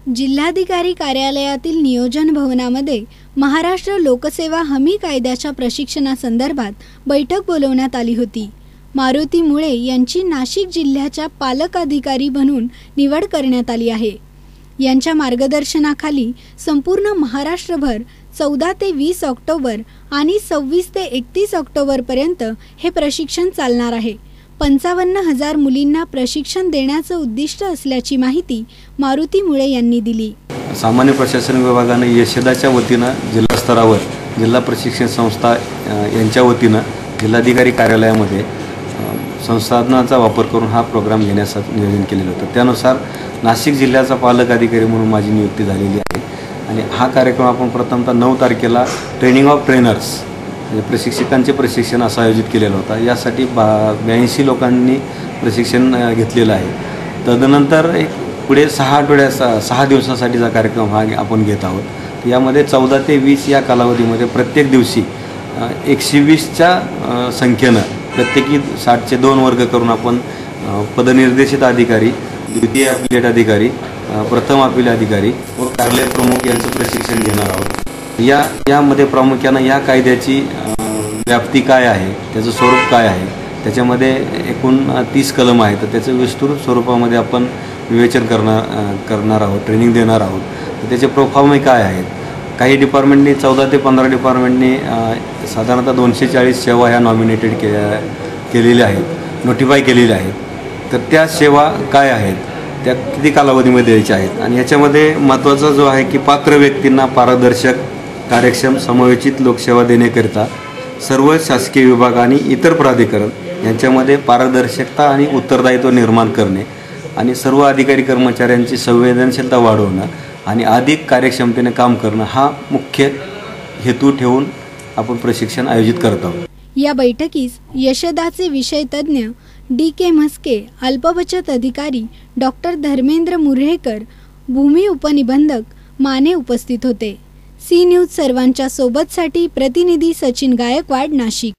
जिल्हाधिकारी कार्यालयातील नियोजन भवनामध्ये महाराष्ट्र लोकसेवा हमी कायद्याच्या प्रशिक्षणासंदर्भात बैठक बोलवण्यात आली होती। मारुती मुळे यांची नाशिक जिल्ह्याच्या पालक अधिकारी म्हणून निवड करण्यात आली आहे। यांच्या मार्गदर्शनाखाली संपूर्ण महाराष्ट्रभर 14 ते 20 ऑक्टोबर आणि 26 ते 31 ऑक्टोबर पर्यंत हे प्रशिक्षण चालणार आहे। 55,000 मुलींना प्रशिक्षण देण्याचं उद्दिष्ट असल्याची माहिती मारुती मुळे यांनी दिली। सामान्य प्रशासन विभागाने यशदाच्या वतीने जिल्हा स्तरावर जिल्हा प्रशिक्षण संस्था यांच्या वतीने जिल्हाधिकारी कार्यालयामध्ये संसाधनांचा वापर करून हा प्रोग्राम घेण्यासाठी नियोजन केलेलं होतं। त्यानुसार नाशिक जिल्ह्याचा पालक अधिकारी म्हणून माझी नियुक्ती झालेली आहे आणि हा कार्यक्रम आपण प्रथमतः 9 तारखेला ट्रेनिंग ऑफ ट्रेनर्स म्हणजे प्रशिक्षकांचे प्रशिक्षण असं आयोजित केलेलं होतं। यासाठी 82 लोकांनी प्रशिक्षण घेतलेलं आहे। तदनंतर एक पुढे 6 दिवसासाठीचा कार्यक्रम हा आपण घेत आहोत। यामध्ये 14 ते 20 या कालावधीमध्ये प्रत्येक दिवशी 120च्या संख्येनं प्रत्येकी 60चे 2 वर्ग करून आपण पदनिर्देशित अधिकारी, द्वितीय अपीलेट अधिकारी, प्रथम अपील अधिकारी व कार्यालय प्रमुख यांचं प्रशिक्षण घेणार आहोत। यामध्ये प्रामुख्याने या कायद्याची व्याप्ती काय आहे, त्याचं स्वरूप काय आहे, त्याच्यामध्ये एकूण 30 कलम आहेत, तर त्याचं विस्तृत स्वरूपामध्ये आपण विवेचन करणार आहोत, ट्रेनिंग देणार आहोत। तर त्याचे प्रोफॉर्मे काय आहेत, काही डिपार्टमेंटनी 14 ते 15 डिपार्टमेंटनी साधारणतः 240 सेवा ह्या नॉमिनेटेड केलेल्या आहेत, नोटिफाय केलेल्या आहेत। तर त्या सेवा काय आहेत, त्या किती कालावधीमध्ये द्यायच्या आहेत आणि याच्यामध्ये महत्त्वाचा जो आहे की पात्र व्यक्तींना पारदर्शक, कार्यक्षम, समयोचित लोकसेवा देण्याकरिता सर्व शासकीय विभाग आणि इतर प्राधिकरण यांच्यामध्ये पारदर्शकता आणि उत्तरदायित्व निर्माण करणे आणि सर्व अधिकारी कर्मचाऱ्यांची संवेदनशीलता वाढवणं आणि अधिक कार्यक्षमतेने काम करणं हा मुख्य हेतू ठेवून आपण प्रशिक्षण आयोजित करत आहोत। या बैठकीस यशदाचे विषय तज्ञ DK म्हस्के, अल्पबचत अधिकारी डॉक्टर धर्मेंद्र मुर्हेकर, भूमी उपनिबंधक माने उपस्थित होते। सी न्यूज सर्वांच्या सोबतसाठी प्रतिनिधी सचिन गायकवाड, नाशिक।